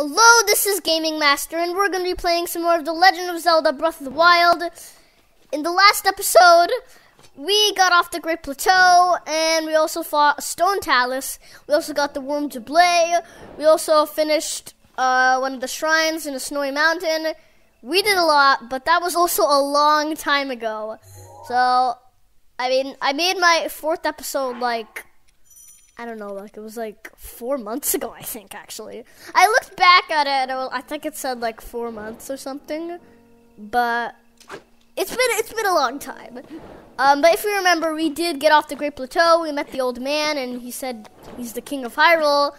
Hello, this is Gaming Master, and we're going to be playing some more of the Legend of Zelda Breath of the Wild. In the last episode, we got off the Great Plateau, and we also fought a Stone Talus. We also got the Worm Jubilee. We also finished one of the shrines in a snowy mountain. We did a lot, but that was also a long time ago. So, I mean, I made my fourth episode, I don't know, it was 4 months ago, I think, actually. I looked back at it, and I think it said 4 months or something, but it's been a long time. But if you remember, we did get off the Great Plateau. We met the old man, and he said he's the king of Hyrule.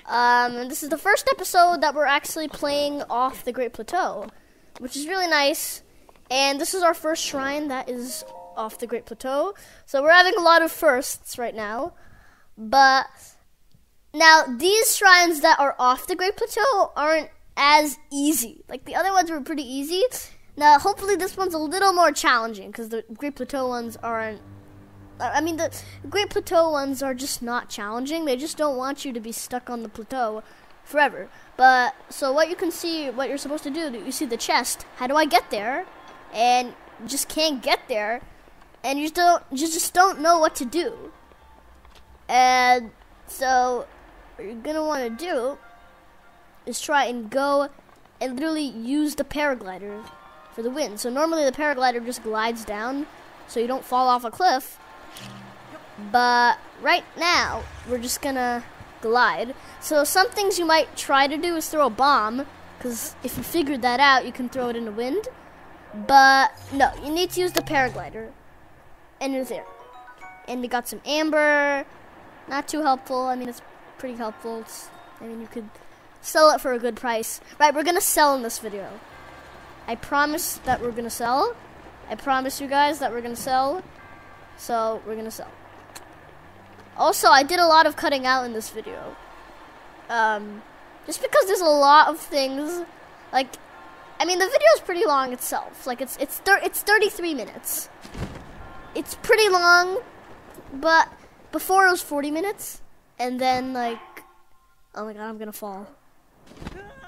And this is the first episode that we're actually playing off the Great Plateau, which is really nice. And this is our first shrine that is off the Great Plateau. So we're having a lot of firsts right now. But now these shrines that are off the Great Plateau aren't as easy. The other ones were pretty easy. Now hopefully this one's a little more challenging because the Great Plateau ones aren't. I mean, the Great Plateau ones are just not challenging. They just don't want you to be stuck on the plateau forever. But so what you can see, what you're supposed to do, you see the chest. How do I get there? And you just can't get there, and you just don't know what to do. And so what you're gonna want to do is try and go and literally use the paraglider for the win. So normally the paraglider just glides down so you don't fall off a cliff. But right now we're just gonna glide. So some things you might try to do is throw a bomb, because if you figured that out, you can throw it in the wind. But no, you need to use the paraglider. And you're there. And we got some amber. Not too helpful. I mean, it's pretty helpful. You could sell it for a good price. Right, we're going to sell in this video. I promise that we're going to sell. I promise you guys that we're going to sell. So, we're going to sell. Also, I did a lot of cutting out in this video. Just because there's a lot of things. The video is pretty long itself. It's 33 minutes. It's pretty long, but before it was 40 minutes, and then oh my god, I'm gonna fall.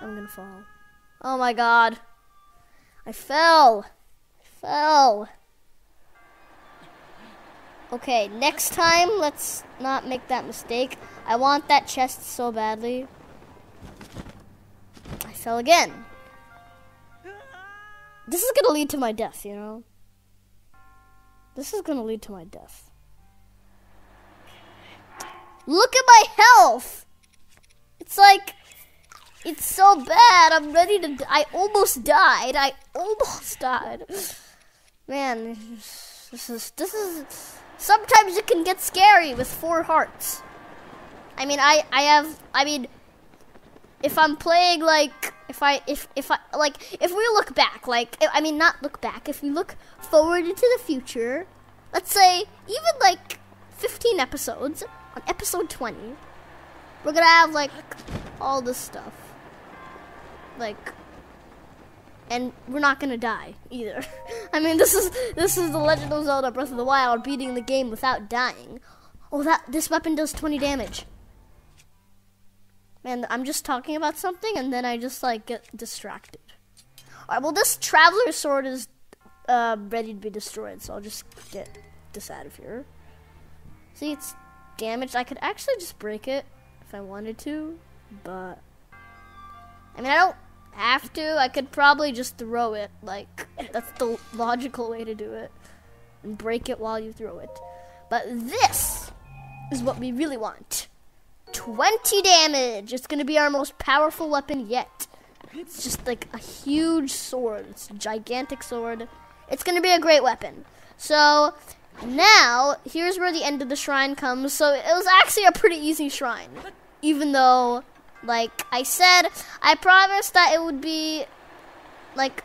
I'm gonna fall. Oh my god. I fell. Okay, next time, let's not make that mistake. I want that chest so badly. I fell again. This is gonna lead to my death, you know? This is gonna lead to my death. Look at my health! It's it's so bad. I'm ready to I almost died. Man, this is sometimes it can get scary with 4 hearts. If I'm playing if we look back, not look back, if we look forward into the future, let's say even 15 episodes, on episode 20, we're gonna have all this stuff, and we're not gonna die either. This is the Legend of Zelda Breath of the Wild, beating the game without dying. Oh, this weapon does 20 damage. Man, I'm just talking about something and then I just get distracted. Alright, well this Traveler Sword is ready to be destroyed, so I'll just get this out of here. See, it's damaged. I could actually just break it if I wanted to, but I don't have to. I could probably just throw it. That's the logical way to do it, and break it while you throw it. But this is what we really want. 20 damage. It's gonna be our most powerful weapon yet. It's just a huge sword. It's a gigantic sword. It's gonna be a great weapon. So now here's where the end of the shrine comes. So it was actually a pretty easy shrine, even though I said, I promised that it would be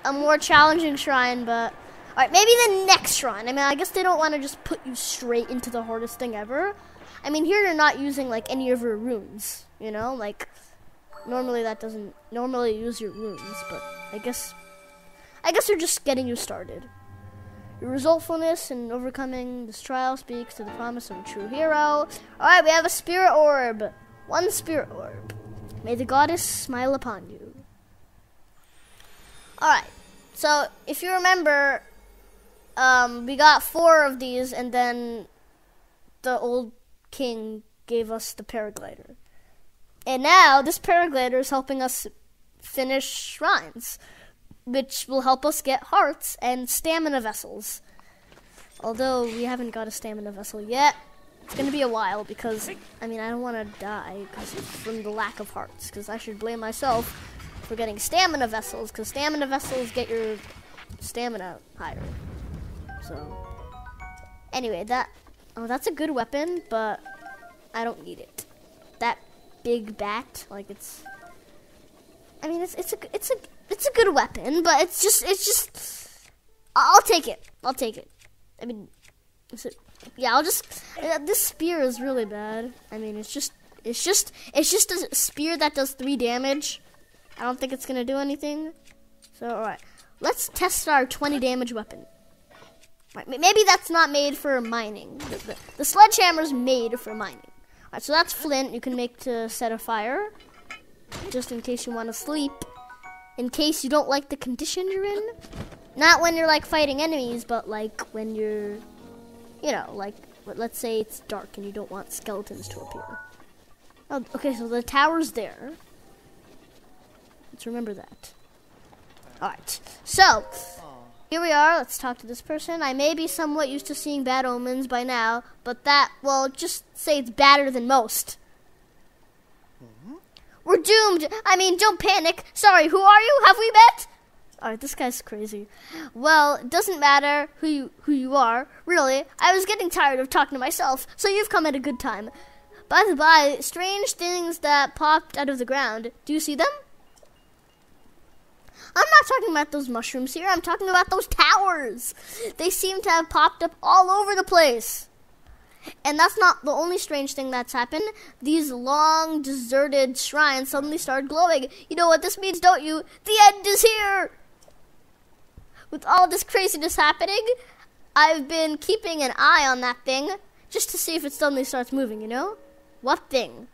a more challenging shrine. But alright, maybe the next shrine. I guess they don't want to just put you straight into the hardest thing ever. Here you're not using any of your runes, you know? Normally that doesn't normally use your runes, but I guess they're just getting you started. Your resolvefulness in overcoming this trial speaks to the promise of a true hero. Alright, we have a spirit orb. 1 spirit orb. May the goddess smile upon you. Alright, so if you remember, we got 4 of these, and then the old king gave us the paraglider. And now this paraglider is helping us finish shrines, which will help us get hearts and stamina vessels. Although we haven't got a stamina vessel yet. It's going to be a while because, I don't want to die from the lack of hearts. Because I should blame myself for getting stamina vessels. Because stamina vessels get your stamina higher. So, anyway, that's a good weapon, but I don't need it. That big bat, it's a good weapon, but it's just. I'll take it. This spear is really bad. It's just a spear that does 3 damage. I don't think it's gonna do anything. So, alright. Let's test our 20 damage weapon. Right, maybe that's not made for mining. The sledgehammer's made for mining. Alright, so that's flint you can make to set a fire. Just in case you want to sleep. In case you don't like the condition you're in. Not when you're, fighting enemies, but, when you're, let's say it's dark and you don't want skeletons to appear. Oh, okay, so the tower's there. Let's remember that. Alright, so, here we are. Let's talk to this person. I may be somewhat used to seeing bad omens by now, but just say it's better than most. We're doomed. Don't panic. Sorry, who are you? Have we met? Alright, this guy's crazy. Well, it doesn't matter who you are. Really, I was getting tired of talking to myself, so you've come at a good time. By the by, strange things that popped out of the ground. Do you see them? I'm not talking about those mushrooms here. I'm talking about those towers. They seem to have popped up all over the place. And that's not the only strange thing that's happened. These long, deserted shrines suddenly started glowing. You know what this means, don't you? The end is here! With all this craziness happening, I've been keeping an eye on that thing just to see if it suddenly starts moving, you know? What thing?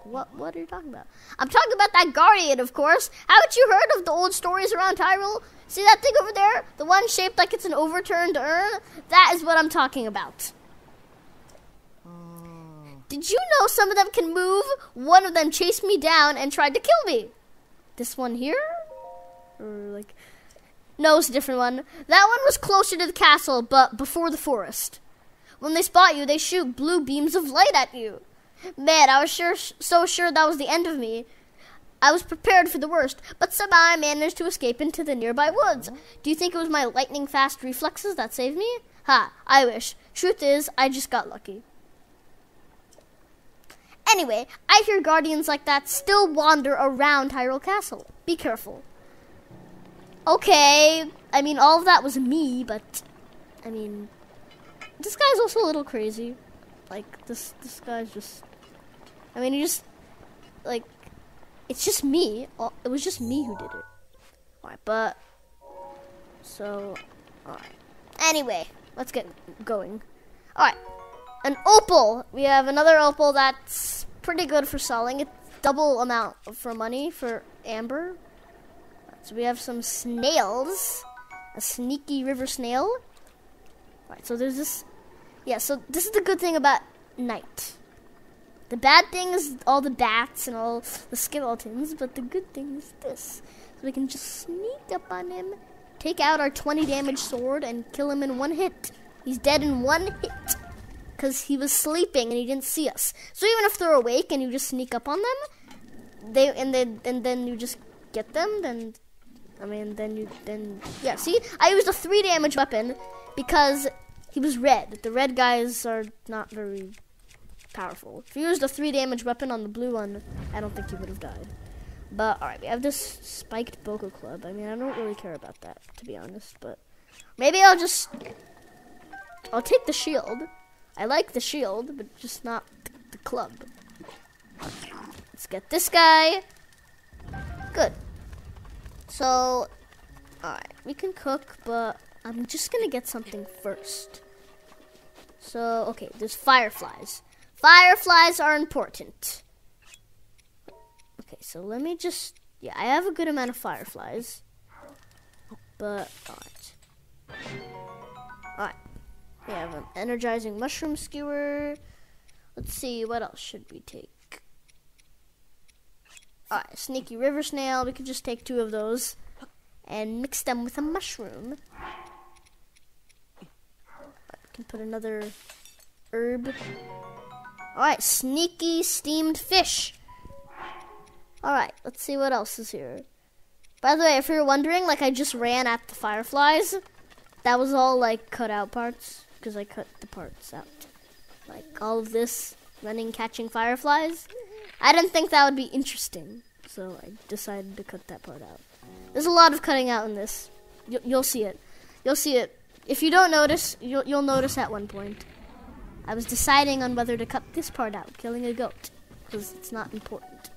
What are you talking about? I'm talking about that guardian, of course. Haven't you heard of the old stories around Hyrule? See that thing over there? The one shaped like it's an overturned urn? That is what I'm talking about. Did you know some of them can move? One of them chased me down and tried to kill me. This one here? Or no, it's a different one. That one was closer to the castle, but before the forest. When they spot you, they shoot blue beams of light at you. Man, I was so sure that was the end of me. I was prepared for the worst, but somehow I managed to escape into the nearby woods. Do you think it was my lightning-fast reflexes that saved me? Ha, I wish. Truth is, I just got lucky. Anyway, I hear guardians like that still wander around Hyrule Castle. Be careful. Okay, all of that was me, but, this guy's also a little crazy. This guy's just, it's just me. It was just me who did it. Alright, alright. Anyway, let's get going. Alright, an opal. We have another opal that's pretty good for selling. It's double amount for money for amber. So we have some snails. A sneaky river snail. Alright, so there's this. Yeah, so this is the good thing about night. The bad thing is all the bats and all the skeletons, but the good thing is this. So we can just sneak up on him, take out our 20 damage sword, and kill him in one hit. He's dead in one hit. Because he was sleeping and he didn't see us. So even if they're awake and you just sneak up on them, and then you just get them, then yeah, see? I used a 3 damage weapon because he was red. The red guys are not very powerful. If you used a 3 damage weapon on the blue one, I don't think he would have died. But, alright, we have this spiked Boko Club. I don't really care about that, to be honest. But maybe I'll take the shield. I like the shield, but just not the club. Let's get this guy. Good. So, alright, we can cook, but I'm just gonna get something first. So, okay, there's fireflies. Fireflies are important. Okay, so let me just... Yeah, I have a good amount of fireflies. But, alright. We have an energizing mushroom skewer. Let's see, what else should we take? Alright, sneaky river snail. We could just take 2 of those and mix them with a mushroom. I can put another herb. Alright, sneaky steamed fish. Alright, let's see what else is here. By the way, if you're wondering, like, I just ran at the fireflies. That was all, like, cut out parts, because I cut the parts out. Like, all of this, running, catching fireflies. I didn't think that would be interesting, so I decided to cut that part out. There's a lot of cutting out in this. You'll see it. You'll see it. If you don't notice, you'll notice at one point. I was deciding on whether to cut this part out, killing a goat, because it's not important.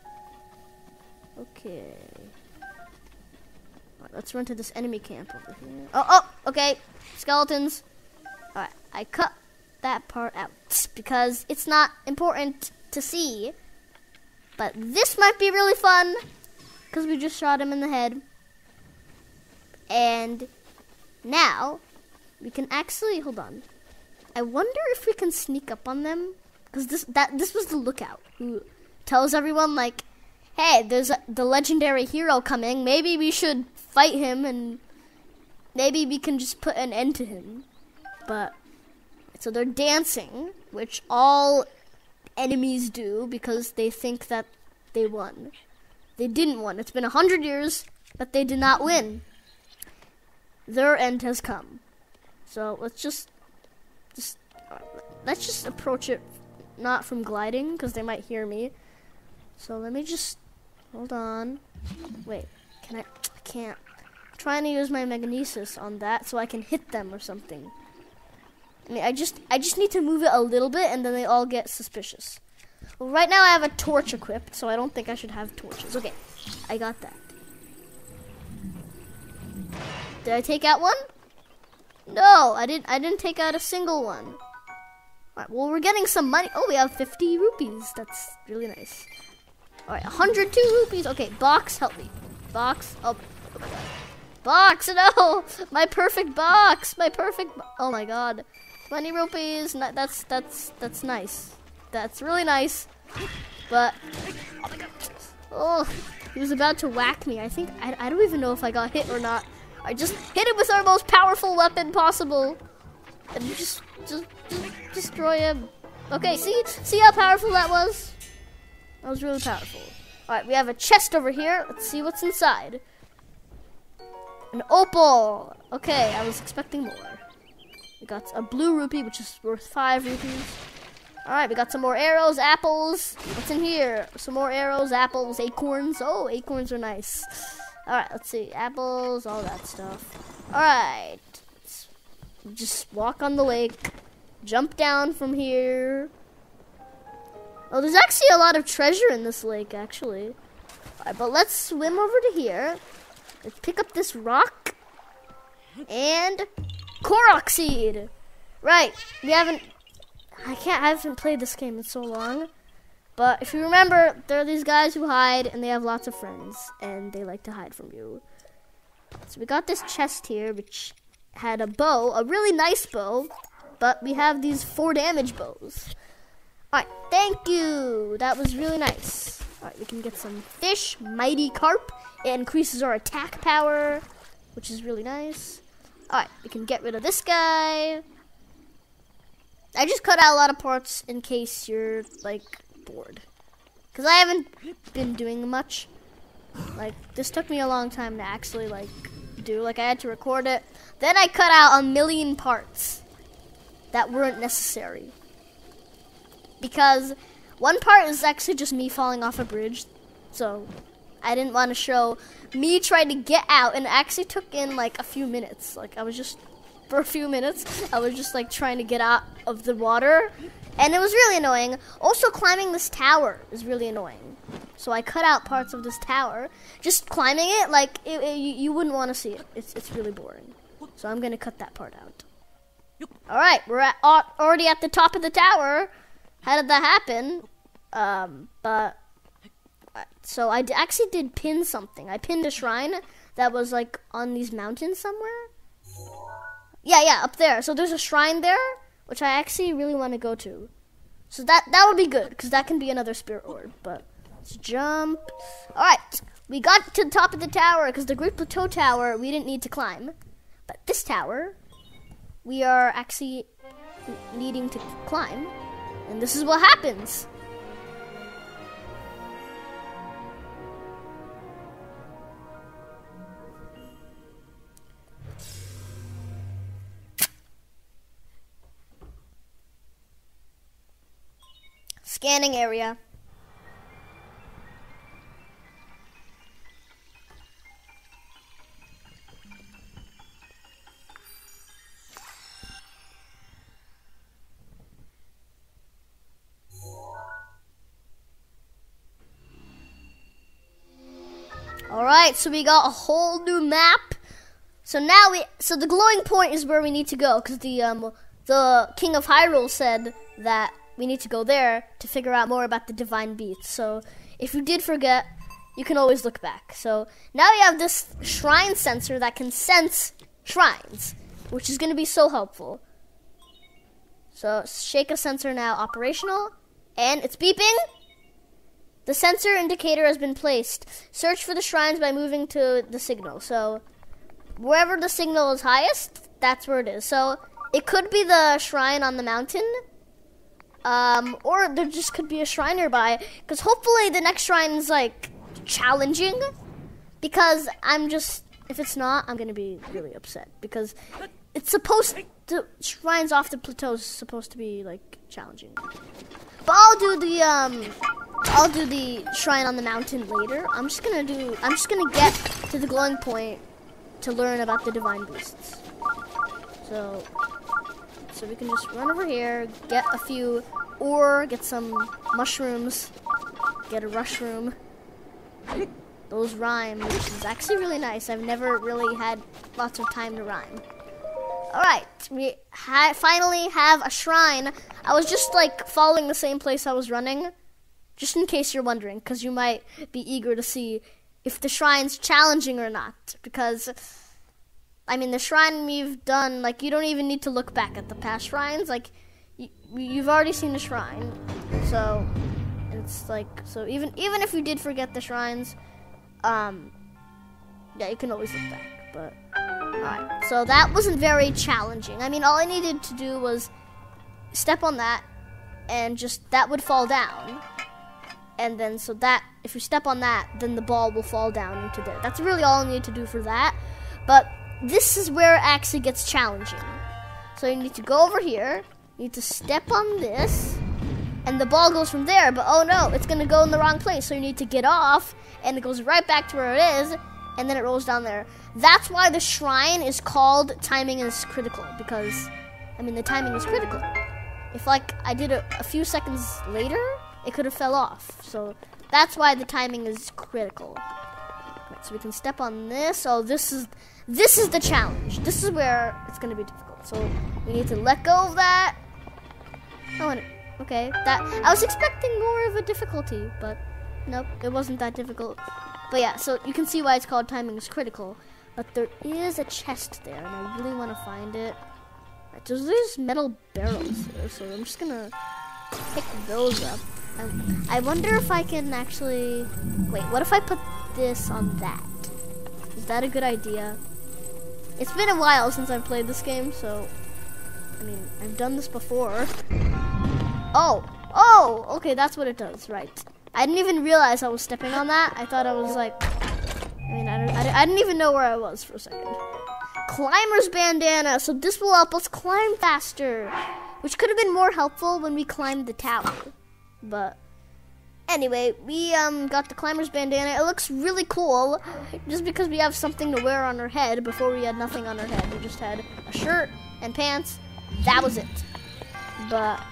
Okay. Alright, let's run to this enemy camp over here. Oh, okay. Skeletons. Alright, I cut that part out because it's not important to see. But this might be really fun because we just shot him in the head. And now we can actually, hold on. I wonder if we can sneak up on them, because this was the lookout who tells everyone, like, hey, there's the legendary hero coming. Maybe we should fight him, and maybe we can just put an end to him. But, so they're dancing, which all enemies do, because they think that they won. They didn't win. It's been 100 years, but they did not win. Their end has come. So let's just approach it, not from gliding, because they might hear me. So let me just, hold on. Wait, I can't. I'm trying to use my magnesis on that so I can hit them or something. I mean, I just need to move it a little bit, and then they all get suspicious. Well, right now I have a torch equipped, so I don't think I should have torches. Okay, I got that. Did I take out one? No, I didn't take out a single one. All right, well, we're getting some money. Oh, we have 50 rupees. That's really nice. All right, 102 rupees. Okay, box, help me. Box, oh my god. Box, no! My perfect box, oh my god. 20 rupees, that's nice. That's really nice. But, oh, he was about to whack me. I think, I don't even know if I got hit or not. I just hit him with our most powerful weapon possible. And just destroy him. Okay, see how powerful that was? That was really powerful. Alright, we have a chest over here. Let's see what's inside. An opal. Okay, I was expecting more. We got a blue rupee, which is worth 5 rupees. Alright, we got some more arrows, apples. What's in here? Some more arrows, apples, acorns. Oh, acorns are nice. Alright, let's see. Apples, all that stuff. Alright. Let's just walk on the lake. Jump down from here. Oh, there's actually a lot of treasure in this lake, actually. Alright, but let's swim over to here. Let's pick up this rock. And Korok seed. Right, I haven't played this game in so long. But if you remember, there are these guys who hide, and they have lots of friends, and they like to hide from you. So we got this chest here, which had a bow, a really nice bow, but we have these 4 damage bows. Alright, thank you. That was really nice. Alright, we can get some fish, mighty carp. It increases our attack power, which is really nice. Alright, we can get rid of this guy. I just cut out a lot of parts in case you're, like, bored. Because I haven't been doing much. Like, this took me a long time to actually, like, do. Like, I had to record it. Then I cut out a million parts that weren't necessary. Because one part is actually just me falling off a bridge. So, I didn't want to show me trying to get out. And it actually took in, like, a few minutes. Like, for a few minutes, I was just, like, trying to get out of the water. And it was really annoying. Also, climbing this tower is really annoying. So I cut out parts of this tower. Just climbing it, like, you wouldn't want to see it. It's really boring. So I'm going to cut that part out. Alright, we're already at the top of the tower. How did that happen? But So I actually did pin something. I pinned a shrine that was like on these mountains somewhere. Yeah, up there. So there's a shrine there, which I actually really want to go to. So that would be good, because that can be another spirit orb. But let's jump. All right, we got to the top of the tower, because the Great Plateau tower we didn't need to climb, but this tower we are actually needing to climb, and this is what happens. Scanning area. All right, so we got a whole new map. So the glowing point is where we need to go, because the King of Hyrule said that we need to go there to figure out more about the divine beasts. So if you did forget, you can always look back. So now we have this shrine sensor that can sense shrines, which is going to be so helpful. So Sheikah sensor now operational, and it's beeping. The sensor indicator has been placed. Search for the shrines by moving to the signal. So wherever the signal is highest, that's where it is. So it could be the shrine on the mountain, or there just could be a shrine nearby, because hopefully the next shrine is like challenging, because if it's not, I'm gonna be really upset, because it's supposed to, shrines off the plateau is supposed to be like challenging. But I'll do the shrine on the mountain later. I'm just gonna get to the glowing point to learn about the divine beasts. So we can just run over here, get a few, or get some mushrooms, get a rushroom. Those rhyme, which is actually really nice. I've never really had lots of time to rhyme. Alright, we finally have a shrine. I was just like following the same place I was running, just in case you're wondering, because you might be eager to see if the shrine's challenging or not, because I mean, the shrine we've done, like, you don't even need to look back at the past shrines. Like, you've already seen the shrine. So, it's like, so even if you did forget the shrines, yeah, you can always look back. But, alright. So, that wasn't very challenging. I mean, all I needed to do was step on that, and just, that would fall down. And then, so that, if you step on that, then the ball will fall down into there. That's really all I need to do for that. But this is where it actually gets challenging. So you need to go over here, you need to step on this, and the ball goes from there, but oh no, it's going to go in the wrong place. So you need to get off, and it goes right back to where it is, and then it rolls down there. That's why the shrine is called Timing is Critical, because, I mean, the timing is critical. If, like, I did it a few seconds later, it could have fell off. So that's why the timing is critical. Right, so we can step on this. Oh, this is the challenge. This is where it's going to be difficult. So we need to let go of that. Oh, okay. I was expecting more of a difficulty, but nope, it wasn't that difficult. But yeah, so you can see why it's called Timing is Critical. But there is a chest there, and I really want to find it. Right, so there's metal barrels there, so I'm just going to pick those up. I wonder if I can actually... Wait, what if I put this on that? Is that a good idea? It's been a while since I've played this game, so... I mean, I've done this before. Oh, okay, that's what it does, right. I didn't even realize I was stepping on that. I thought I was like... I mean, I didn't even know where I was for a second. Climber's bandana, so this will help us climb faster. Which could have been more helpful when we climbed the tower. But anyway, we got the climber's bandana. It looks really cool, just because we have something to wear on our head. Before we had nothing on our head. We just had a shirt and pants. That was it. But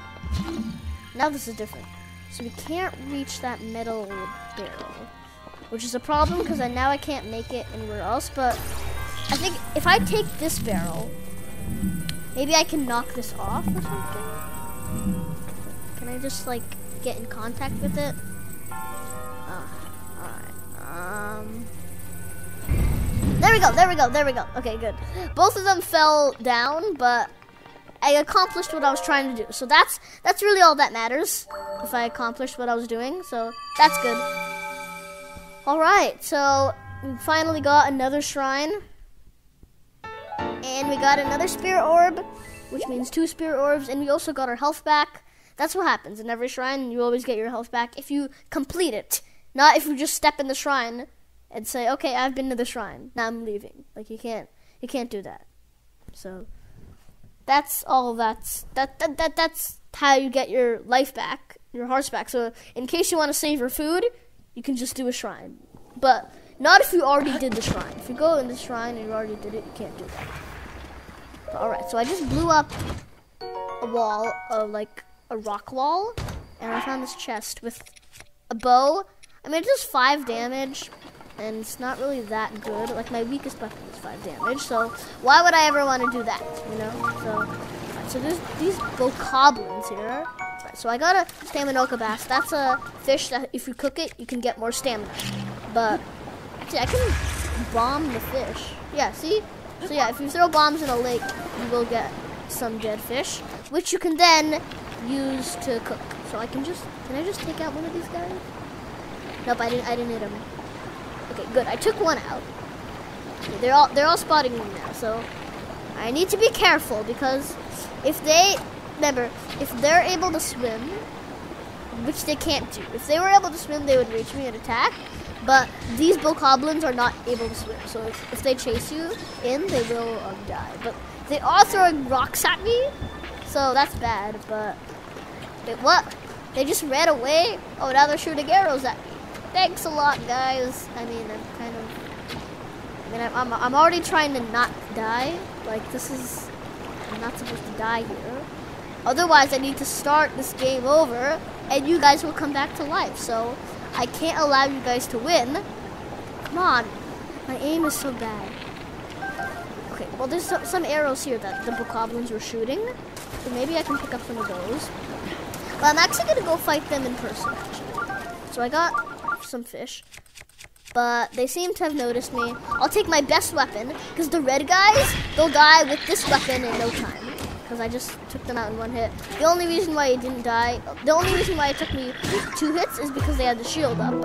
now this is different. So we can't reach that metal barrel, which is a problem because now I can't make it anywhere else. But I think if I take this barrel, maybe I can knock this off or something. Can I just like get in contact with it? we go, there we go, there we go. Okay, good. Both of them fell down, but I accomplished what I was trying to do. So that's really all that matters, if I accomplished what I was doing. So that's good. All right, so we finally got another shrine. And we got another spirit orb, which means 2 spirit orbs, and we also got our health back. That's what happens in every shrine. You always get your health back if you complete it, not if you just step in the shrine and say, "Okay, I've been to the shrine. Now I'm leaving." Like you can't do that. So that's all. That's how you get your life back, your hearts back. So in case you want to save your food, you can just do a shrine, but not if you already did the shrine. If you go in the shrine and you already did it, you can't do that. Alright, so I just blew up a wall, like a rock wall, and I found this chest with a bow. I mean, it does 5 damage, and it's not really that good. Like, my weakest weapon is 5 damage, so why would I ever want to do that, you know? So, right, so there's these goblins here. Right, so I got a staminoka bass. That's a fish that if you cook it, you can get more stamina. But see, I can bomb the fish. Yeah, see? So yeah, if you throw bombs in a lake, you will get some dead fish, which you can then use to cook. So can I just take out one of these guys? Nope, I didn't hit him. Okay, good. I took one out. Okay, they're all spotting me now, so I need to be careful because if they're able to swim, which they can't do. If they were able to swim, they would reach me and attack. But these goblins are not able to swim, so if they chase you in, they will die. But they are throwing rocks at me, so that's bad. But wait, what? They just ran away? Oh, now they're shooting arrows at me. Thanks a lot, guys. I mean, I'm already trying to not die. Like I'm not supposed to die here. Otherwise, I need to start this game over, and you guys will come back to life. So I can't allow you guys to win. Come on. My aim is so bad. Okay, well, there's some arrows here that the goblins were shooting. So maybe I can pick up some of those. But I'm actually going to go fight them in person, actually. So I got some fish. But they seem to have noticed me. I'll take my best weapon, because the red guys, they'll die with this weapon in no time. Because I just took them out in 1 hit. The only reason why it didn't die, the only reason why it took me 2 hits is because they had the shield up.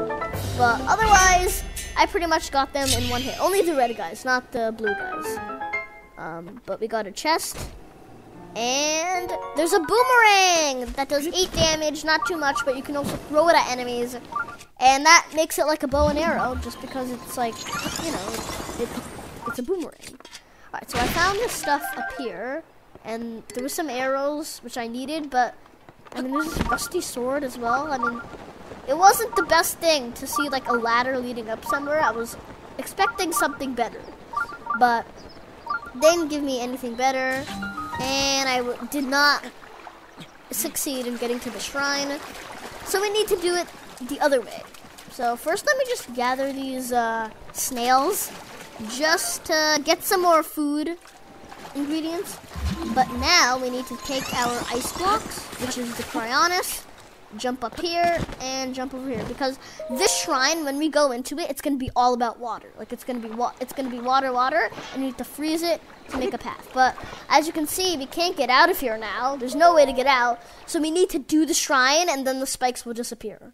But otherwise, I pretty much got them in 1 hit. Only the red guys, not the blue guys. But we got a chest. And there's a boomerang that does 8 damage, not too much, but you can also throw it at enemies. And that makes it like a bow and arrow, just because it's like, you know, it's a boomerang. Alright, so I found this stuff up here. And there was some arrows, which I needed, but, I mean, there's this rusty sword as well. I mean, it wasn't the best thing to see, like, a ladder leading up somewhere. I was expecting something better, but they didn't give me anything better, and I did not succeed in getting to the shrine, so we need to do it the other way. So first, let me just gather these snails, just to get some more food ingredients. But now we need to take our ice blocks, which is the cryonis, jump up here and jump over here, because this shrine, when we go into it, it's going to be all about water. Like it's going to be water, and you need to freeze it to make a path. But as you can see, we can't get out of here now. There's no way to get out, so we need to do the shrine, and then the spikes will disappear.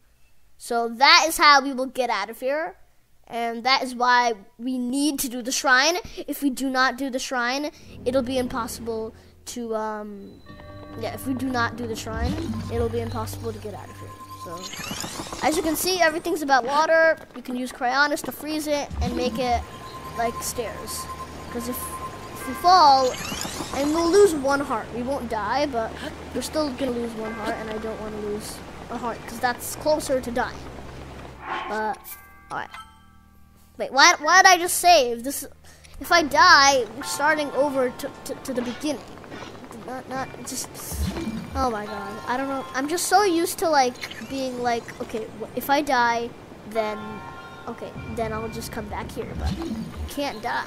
So that is how we will get out of here. And that is why we need to do the shrine. If we do not do the shrine, it'll be impossible to, if we do not do the shrine, it'll be impossible to get out of here. So, as you can see, everything's about water. You can use cryonis to freeze it and make it like stairs. Because if we fall, and we'll lose 1 heart. We won't die, but we're still going to lose 1 heart, and I don't want to lose a heart, because that's closer to dying. But, alright. Wait, why did I just save? This, if I die, we're starting over to the beginning. Just, oh my god, I don't know. I'm just so used to, like, being like, okay, if I die, then, okay, then I'll just come back here, but can't die.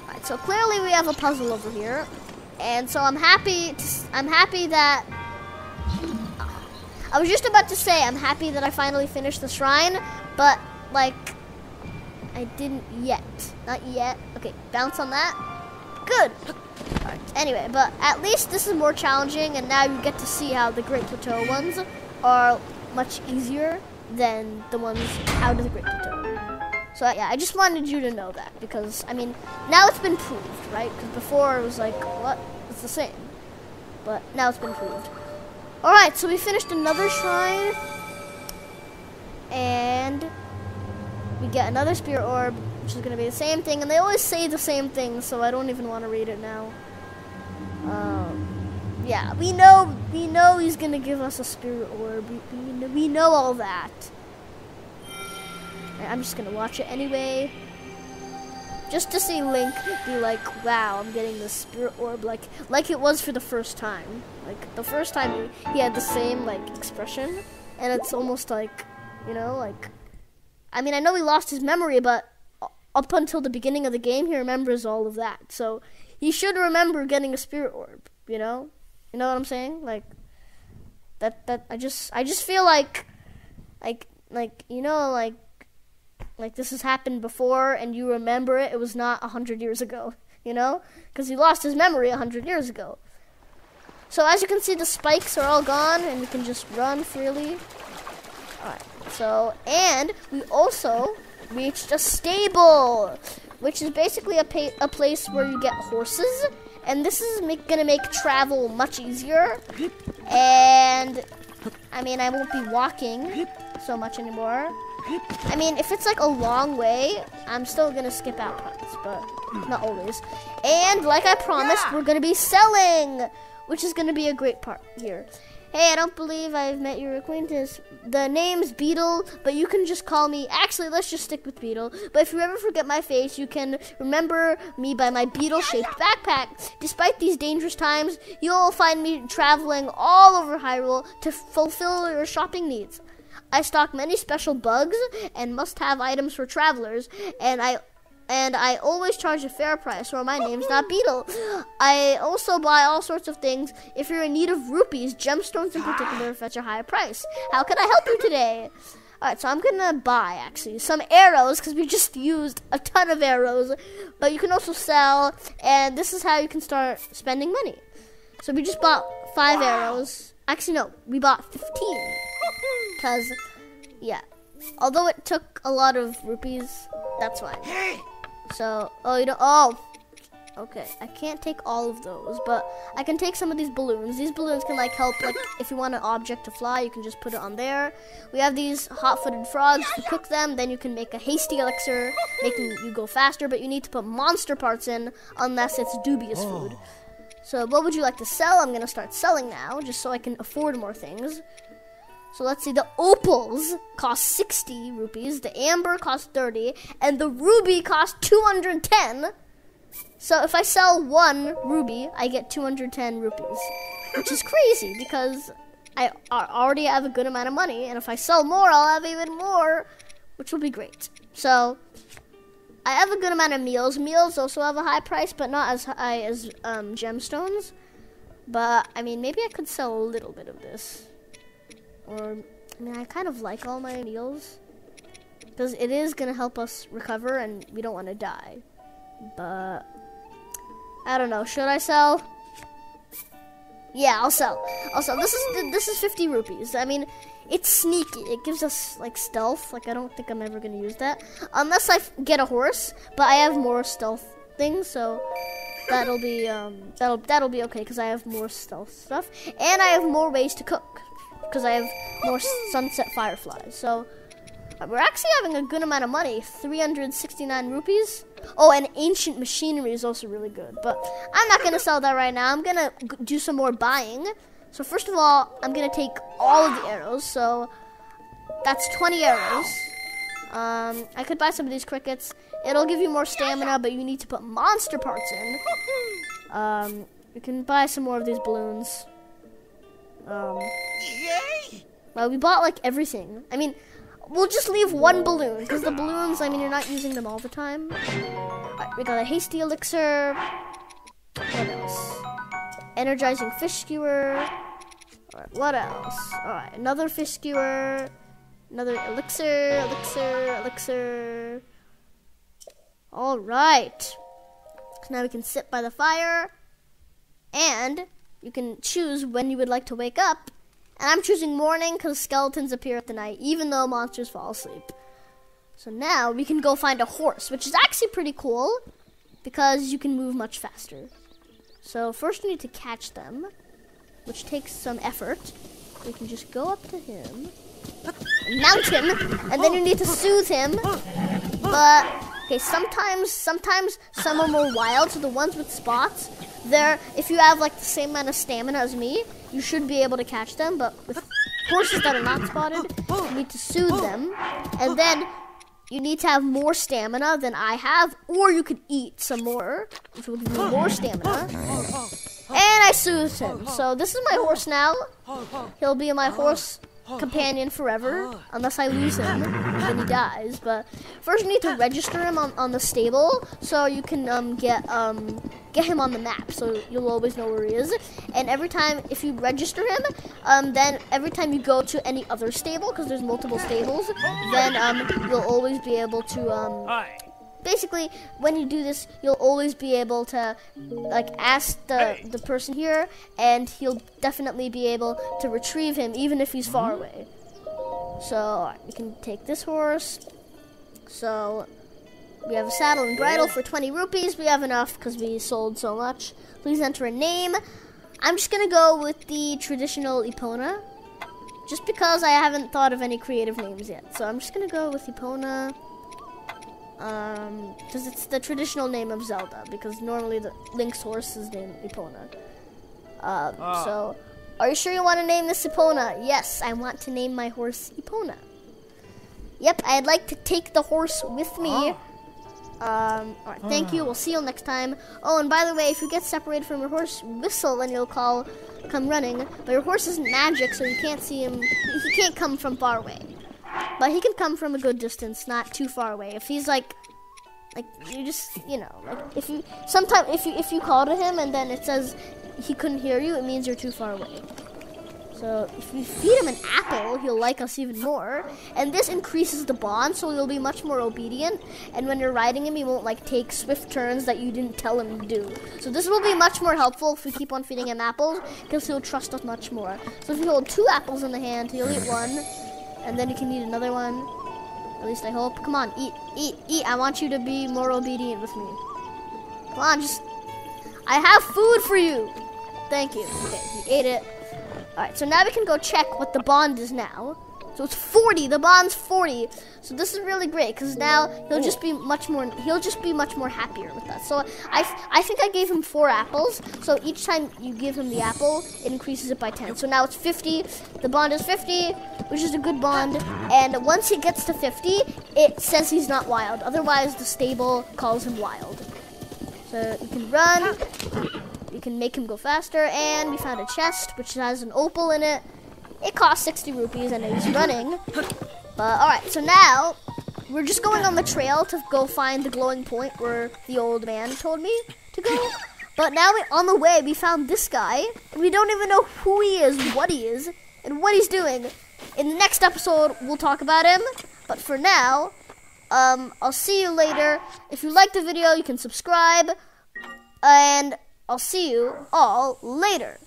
Alright, so clearly we have a puzzle over here, and so I'm happy that, I was just about to say, I'm happy that I finally finished the shrine, but, like, I didn't yet. Not yet. Okay, bounce on that. Good. Alright, anyway, but at least this is more challenging, and now you get to see how the Great Plateau ones are much easier than the ones out of the Great Plateau. So yeah, I just wanted you to know that, because, I mean, now it's been proved, right? Because before it was like, what? It's the same. But now it's been proved. Alright, so we finished another shrine, and we get another spirit orb, which is going to be the same thing, and they always say the same thing, so I don't even want to read it now. Yeah, we know he's going to give us a spirit orb. We know all that. I'm just going to watch it anyway, just to see Link be like, wow, I'm getting this spirit orb, like it was for the first time. Like, the first time he had the same, like, expression, and it's almost like, you know, like, I mean, I know he lost his memory, but up until the beginning of the game, he remembers all of that. So he should remember getting a spirit orb, you know? You know what I'm saying? Like, that I just feel like, you know, like this has happened before and you remember it. It was not 100 years ago, you know? Because he lost his memory 100 years ago. So as you can see, the spikes are all gone and we can just run freely. Alright, so, and we also reached a stable, which is basically a place where you get horses, and this is gonna make travel much easier, and, I mean, I won't be walking so much anymore. I mean, if it's like a long way, I'm still gonna skip out parts, but not always. And, like I promised, we're gonna be selling, which is gonna be a great part here. Hey, I don't believe I've met your acquaintance. The name's Beetle, but you can just call me... Actually, let's just stick with Beetle. But if you ever forget my face, you can remember me by my beetle-shaped backpack. Despite these dangerous times, you'll find me traveling all over Hyrule to fulfill your shopping needs. I stock many special bugs and must-have items for travelers, and I always charge a fair price, or my name's not Beetle. I also buy all sorts of things. If you're in need of rupees, gemstones in particular fetch a higher price. How can I help you today? Alright, so I'm gonna buy, actually, some arrows, because we just used a ton of arrows. But you can also sell, and this is how you can start spending money. So we just bought 5 arrows. Actually, no, we bought 15. Because, yeah, although it took a lot of rupees, that's fine. So, okay, I can't take all of those, but I can take some of these balloons. These balloons can, like, help, like, if you want an object to fly, you can just put it on there. We have these hot-footed frogs. If you cook them, then you can make a hasty elixir, making you go faster, but you need to put monster parts in, unless it's dubious food. So, what would you like to sell? I'm going to start selling now, just so I can afford more things. So let's see, the opals cost 60 rupees, the amber costs 30, and the ruby costs 210. So if I sell 1 ruby, I get 210 rupees, which is crazy because I already have a good amount of money, and if I sell more, I'll have even more, which will be great. So I have a good amount of meals. Meals also have a high price, but not as high as gemstones. But, I mean, maybe I could sell a little bit of this. Or, I mean, I kind of like all my meals, because it is going to help us recover, and we don't want to die. But, I don't know. Should I sell? Yeah, I'll sell. This is 50 rupees. I mean, it's sneaky. It gives us, like, stealth. Like, I don't think I'm ever going to use that. Unless I get a horse, but I have more stealth things, so... That'll be okay, because I have more stealth stuff. And I have more ways to cook, because I have more sunset fireflies. So, we're actually having a good amount of money. 369 rupees. Oh, and ancient machinery is also really good. But I'm not going to sell that right now. I'm going to do some more buying. So, first of all, I'm going to take all of the arrows. So, that's 20 arrows. I could buy some of these crickets. It'll give you more stamina, but you need to put monster parts in. You can buy some more of these balloons. Well, we bought, like, everything. I mean, we'll just leave 1 balloon, because the balloons, I mean, you're not using them all the time. Alright, we got a hasty elixir. What else? Energizing fish skewer. Alright, what else? Alright, another fish skewer. Another elixir. All right. So now we can sit by the fire, and you can choose when you would like to wake up. And I'm choosing morning because skeletons appear at the night, even though monsters fall asleep. So now we can go find a horse, which is actually pretty cool because you can move much faster. So first we need to catch them, which takes some effort. We can just go up to him, mount him, and then you need to soothe him. But okay, sometimes some are more wild, so the ones with spots, if you have like the same amount of stamina as me, you should be able to catch them. But with horses that are not spotted, you need to soothe them, and then you need to have more stamina than I have, or you could eat some more, which will give you more stamina. And I soothed him. So this is my horse now. He'll be my horse companion forever, unless I lose him, then he dies. But first you need to register him on the stable, so you can get him on the map, so you'll always know where he is. And every time, if you register him, then every time you go to any other stable, because there's multiple stables, then you'll always be able to basically, when you do this, you'll always be able to like ask the person here, and he'll definitely be able to retrieve him even if he's far away. So we can take this horse. So we have a saddle and bridle for 20 rupees. We have enough because we sold so much. Please enter a name. I'm just gonna go with the traditional Epona, just because I haven't thought of any creative names yet. So I'm just gonna go with Epona. Because it's the traditional name of Zelda, because normally the Link's horse is named Epona. So, are you sure you want to name this Epona? Yes, I want to name my horse Epona. Yep, I'd like to take the horse with me. Alright, thank you, we'll see you next time. Oh, and by the way, if you get separated from your horse, whistle and he'll come running. But your horse isn't magic, so you can't see him, he can't come from far away. But he can come from a good distance, not too far away. If he's like you just, like if you call to him and then it says he couldn't hear you, it means you're too far away. So if we feed him an apple, he'll like us even more. And this increases the bond, so he'll be much more obedient. And when you're riding him, he won't like take swift turns that you didn't tell him to do. So this will be much more helpful if we keep on feeding him apples, because he'll trust us much more. So if you hold 2 apples in the hand, he'll eat 1. And then you can eat another one. At least I hope. Come on, eat, eat, eat. I want you to be more obedient with me. Come on, I have food for you. Thank you. Okay, he ate it. Alright, so now we can go check what the bond is now. So it's 40. The bond's 40. So this is really great, because now he'll just be much more happier with us. So I think I gave him 4 apples. So each time you give him the apple, it increases it by 10. So now it's 50. The bond is 50, which is a good bond. And once he gets to 50, it says he's not wild. Otherwise, the stable calls him wild. So you can run. You can make him go faster. And we found a chest, which has an opal in it. It costs 60 rupees and he's running. But alright, so now we're just going on the trail to go find the glowing point where the old man told me to go. But now on the way we found this guy. And we don't even know who he is, what he is, and what he's doing. In the next episode, we'll talk about him. But for now, I'll see you later. If you liked the video, you can subscribe. And I'll see you all later.